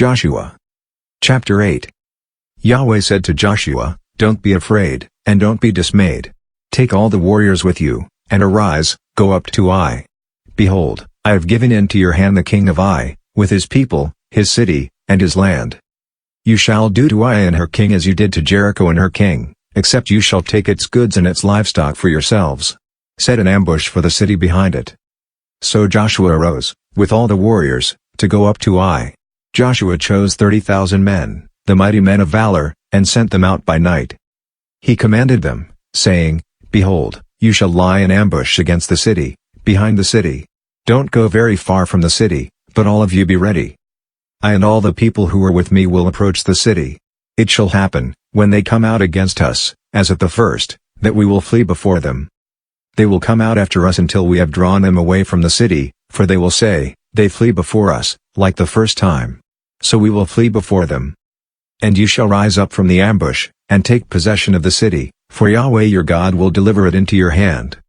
Joshua. Chapter 8. Yahweh said to Joshua, "Don't be afraid, and don't be dismayed. Take all the warriors with you, and arise, go up to Ai. Behold, I have given into your hand the king of Ai, with his people, his city, and his land. You shall do to Ai and her king as you did to Jericho and her king, except you shall take its goods and its livestock for yourselves. Set an ambush for the city behind it." So Joshua arose, with all the warriors, to go up to Ai. Joshua chose 30,000 men, the mighty men of valor, and sent them out by night. He commanded them, saying, "Behold, you shall lie in ambush against the city, behind the city. Don't go very far from the city, but all of you be ready. I and all the people who are with me will approach the city. It shall happen, when they come out against us, as at the first, that we will flee before them. They will come out after us until we have drawn them away from the city, for they will say, 'They flee before us, like the first time.' So we will flee before them. And you shall rise up from the ambush, and take possession of the city, for Yahweh your God will deliver it into your hand.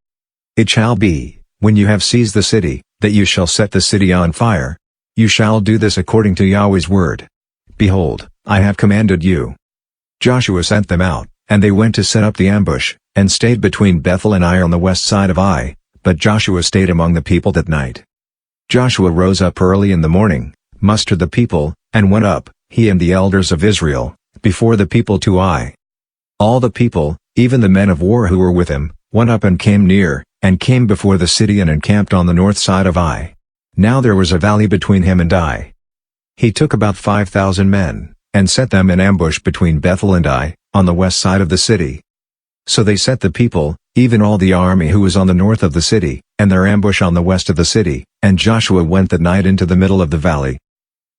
It shall be, when you have seized the city, that you shall set the city on fire. You shall do this according to Yahweh's word. Behold, I have commanded you." Joshua sent them out, and they went to set up the ambush, and stayed between Bethel and Ai on the west side of Ai, but Joshua stayed among the people that night. Joshua rose up early in the morning, mustered the people, and went up, he and the elders of Israel, before the people to Ai. All the people, even the men of war who were with him, went up and came near, and came before the city and encamped on the north side of Ai. Now there was a valley between him and Ai. He took about 5,000 men, and set them in ambush between Bethel and Ai, on the west side of the city. So they set the people, even all the army who was on the north of the city, and their ambush on the west of the city, and Joshua went that night into the middle of the valley.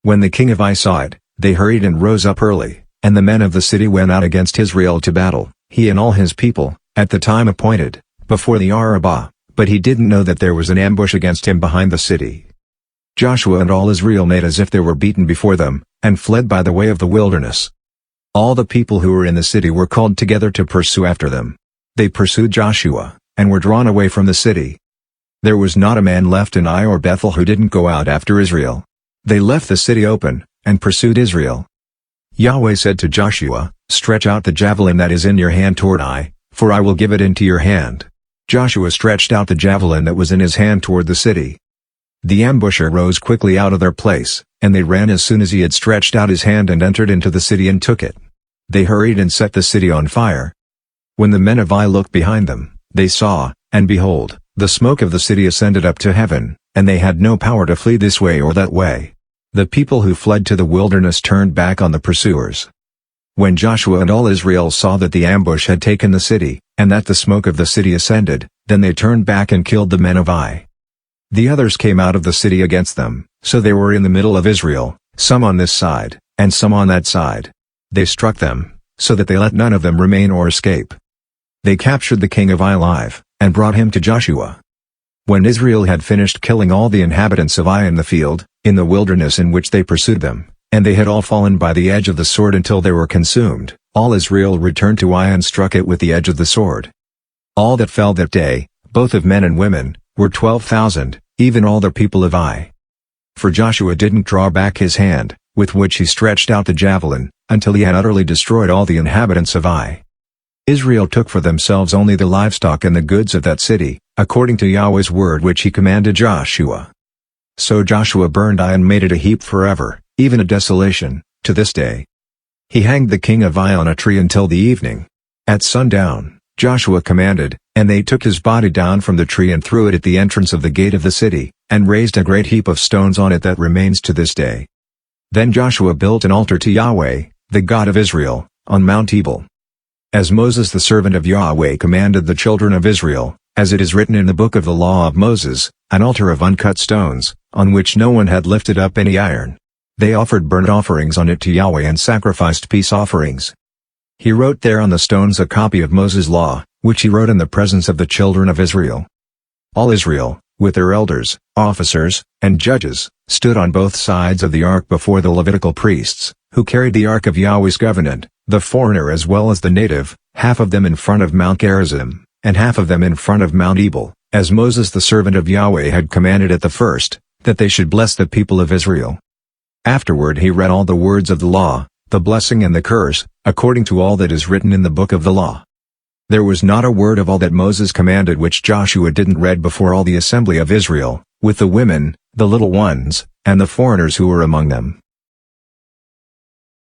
When the king of Ai saw it, they hurried and rose up early, and the men of the city went out against Israel to battle, he and all his people, at the time appointed, before the Arabah, but he didn't know that there was an ambush against him behind the city. Joshua and all Israel made as if they were beaten before them, and fled by the way of the wilderness. All the people who were in the city were called together to pursue after them. They pursued Joshua, and were drawn away from the city. There was not a man left in Ai or Bethel who didn't go out after Israel. They left the city open, and pursued Israel. Yahweh said to Joshua, "Stretch out the javelin that is in your hand toward Ai, for I will give it into your hand." Joshua stretched out the javelin that was in his hand toward the city. The ambusher rose quickly out of their place, and they ran as soon as he had stretched out his hand and entered into the city and took it. They hurried and set the city on fire. When the men of Ai looked behind them, they saw, and behold, the smoke of the city ascended up to heaven, and they had no power to flee this way or that way. The people who fled to the wilderness turned back on the pursuers. When Joshua and all Israel saw that the ambush had taken the city, and that the smoke of the city ascended, then they turned back and killed the men of Ai. The others came out of the city against them, so they were in the middle of Israel, some on this side, and some on that side. They struck them, so that they let none of them remain or escape. They captured the king of Ai alive, and brought him to Joshua. When Israel had finished killing all the inhabitants of Ai in the field, in the wilderness in which they pursued them, and they had all fallen by the edge of the sword until they were consumed, all Israel returned to Ai and struck it with the edge of the sword. All that fell that day, both of men and women, were 12,000, even all the people of Ai. For Joshua didn't draw back his hand, with which he stretched out the javelin, until he had utterly destroyed all the inhabitants of Ai. Israel took for themselves only the livestock and the goods of that city, according to Yahweh's word which he commanded Joshua. So Joshua burned Ai and made it a heap forever, even a desolation, to this day. He hanged the king of Ai on a tree until the evening. At sundown, Joshua commanded, and they took his body down from the tree and threw it at the entrance of the gate of the city, and raised a great heap of stones on it that remains to this day. Then Joshua built an altar to Yahweh, the God of Israel, on Mount Ebal. As Moses the servant of Yahweh commanded the children of Israel, as it is written in the book of the law of Moses, an altar of uncut stones, on which no one had lifted up any iron. They offered burnt offerings on it to Yahweh and sacrificed peace offerings. He wrote there on the stones a copy of Moses' law, which he wrote in the presence of the children of Israel. All Israel, with their elders, officers, and judges, stood on both sides of the ark before the Levitical priests, who carried the ark of Yahweh's covenant, the foreigner as well as the native, half of them in front of Mount Gerizim, and half of them in front of Mount Ebal, as Moses the servant of Yahweh had commanded at the first, that they should bless the people of Israel. Afterward he read all the words of the law, the blessing and the curse, according to all that is written in the book of the law. There was not a word of all that Moses commanded which Joshua didn't read before all the assembly of Israel, with the women, the little ones, and the foreigners who were among them.